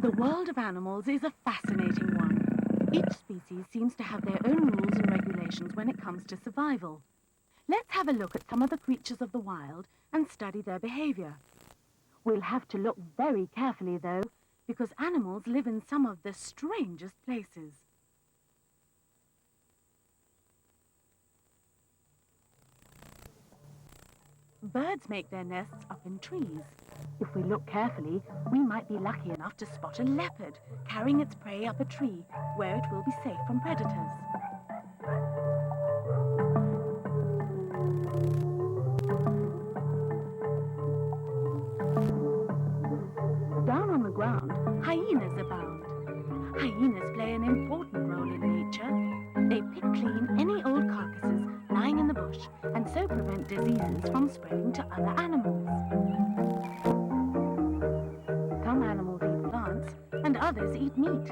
The world of animals is a fascinating one. Each species seems to have their own rules and regulations when it comes to survival. Let's have a look at some of the creatures of the wild and study their behavior. We'll have to look very carefully, though, because animals live in some of the strangest places. Birds make their nests up in trees. If we look carefully, we might be lucky enough to spot a leopard carrying its prey up a tree, where it will be safe from predators. Down on the ground, hyenas abound. Hyenas play an important role in nature. They pick clean any old carcasses lying in the bush and so prevent diseases from spreading to other animals. Some animals eat plants and others eat meat.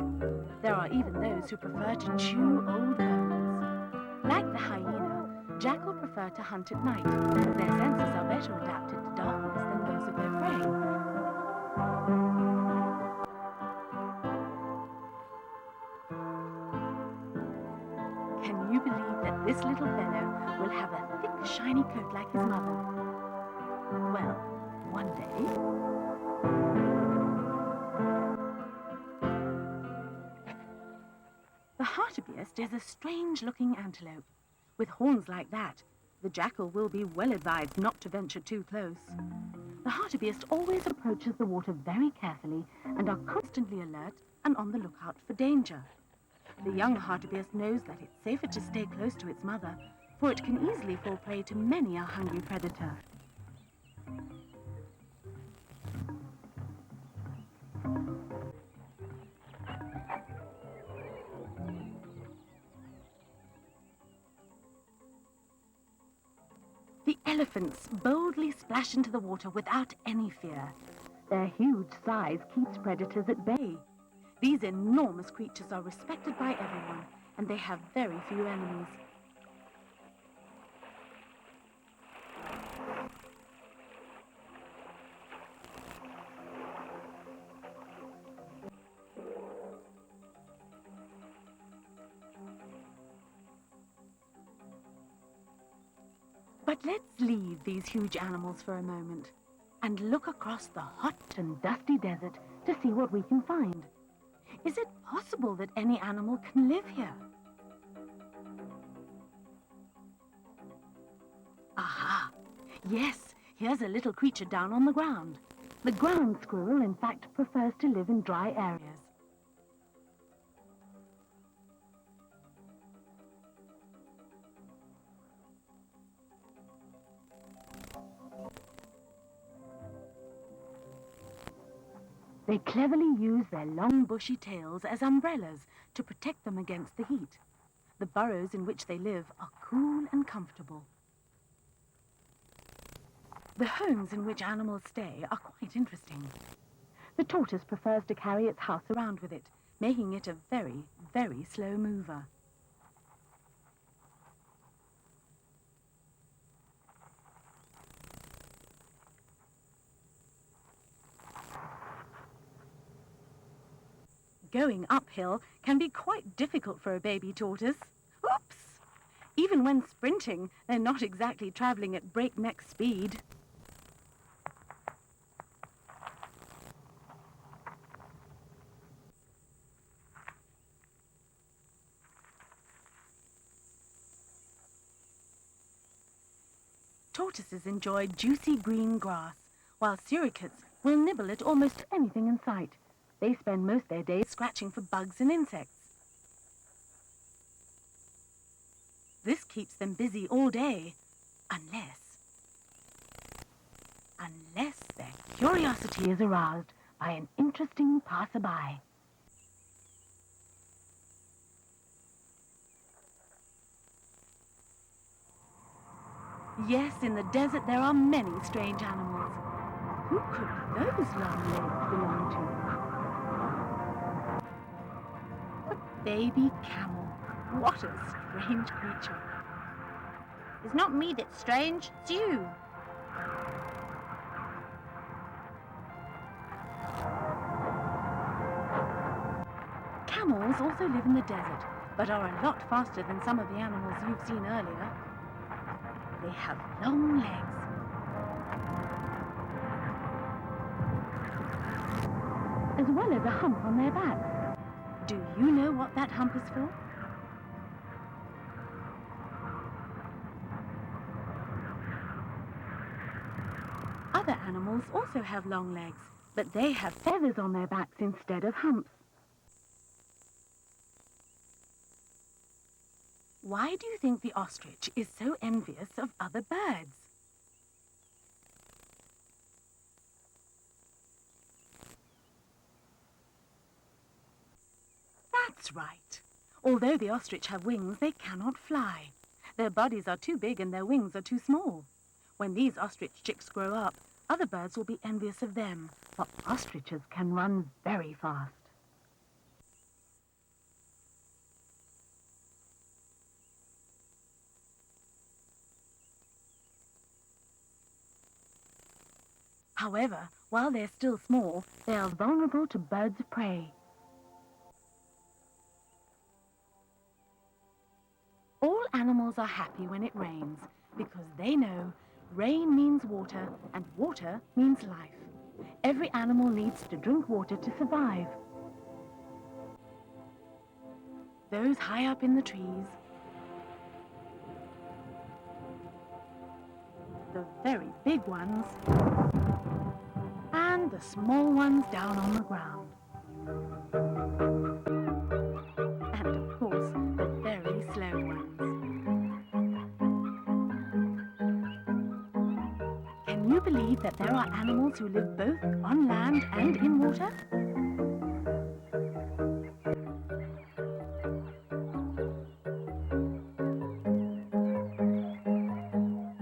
There are even those who prefer to chew old bones. Like the hyena, jackal prefer to hunt at night, as their senses are better adapted to darkness than those of their prey. Can you believe that this little fellow will have a thick, shiny coat like his mother? Well, one day... The hartebeest is a strange-looking antelope. With horns like that, the jackal will be well advised not to venture too close. The hartebeest always approaches the water very carefully and are constantly alert and on the lookout for danger. The young hartebeest knows that it's safer to stay close to its mother, for it can easily fall prey to many a hungry predator. The elephants boldly splash into the water without any fear. Their huge size keeps predators at bay. These enormous creatures are respected by everyone, and they have very few enemies. But let's leave these huge animals for a moment and look across the hot and dusty desert to see what we can find. Is it possible that any animal can live here? Aha! Yes, here's a little creature down on the ground. The ground squirrel, in fact, prefers to live in dry areas. They cleverly use their long bushy tails as umbrellas to protect them against the heat. The burrows in which they live are cool and comfortable. The homes in which animals stay are quite interesting. The tortoise prefers to carry its house around with it, making it a very, very slow mover. Going uphill can be quite difficult for a baby tortoise. Oops! Even when sprinting, they're not exactly traveling at breakneck speed. Tortoises enjoy juicy green grass, while surrogates will nibble at almost anything in sight. They spend most of their days scratching for bugs and insects. This keeps them busy all day, unless their curiosity is aroused by an interesting passerby. Yes, in the desert there are many strange animals. Who could those long legs belong to? A baby camel. What a strange creature. It's not me that's strange, it's you. Camels also live in the desert, but are a lot faster than some of the animals you've seen earlier. They have long legs. As well as a hump on their backs. Do you know what that hump is for? Other animals also have long legs, but they have feathers on their backs instead of humps. Why do you think the ostrich is so envious of other birds? That's right. Although the ostrich have wings, they cannot fly. Their bodies are too big and their wings are too small. When these ostrich chicks grow up, other birds will be envious of them, for ostriches can run very fast. However, while they're still small, they are vulnerable to birds of prey. All animals are happy when it rains because they know rain means water and water means life. Every animal needs to drink water to survive. Those high up in the trees, the very big ones, and the small ones down on the ground. And of course, the very slow ones. Can you believe that there are animals who live both on land and in water?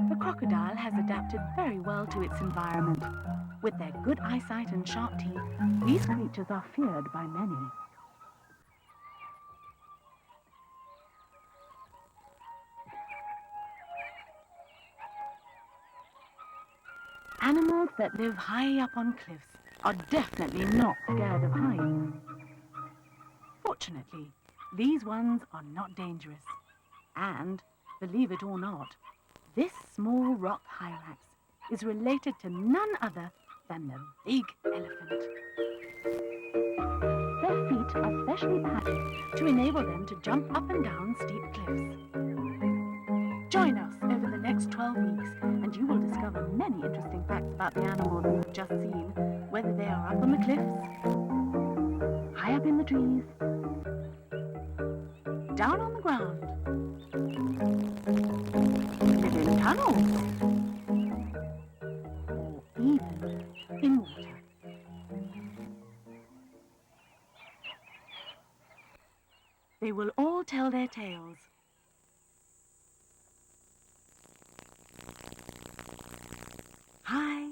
The crocodile has adapted very well to its environment. With their good eyesight and sharp teeth, these creatures are feared by many. Animals that live high up on cliffs are definitely not scared of heights. Fortunately, these ones are not dangerous. And, believe it or not, this small rock hyrax is related to none other than the big elephant. Their feet are specially padded to enable them to jump up and down steep cliffs. Join us over the next 12 weeks and you will discover many interesting facts about the animals you've just seen, whether they are up on the cliffs, high up in the trees, down on the ground, live in tunnels, or even in water. They will all tell their tales. High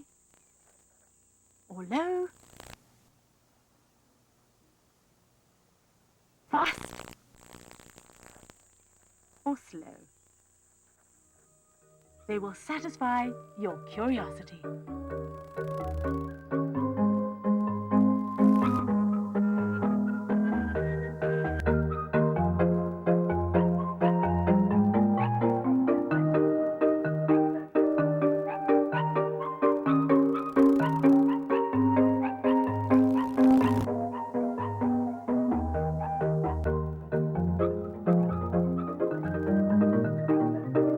or low, fast or slow. They will satisfy your curiosity.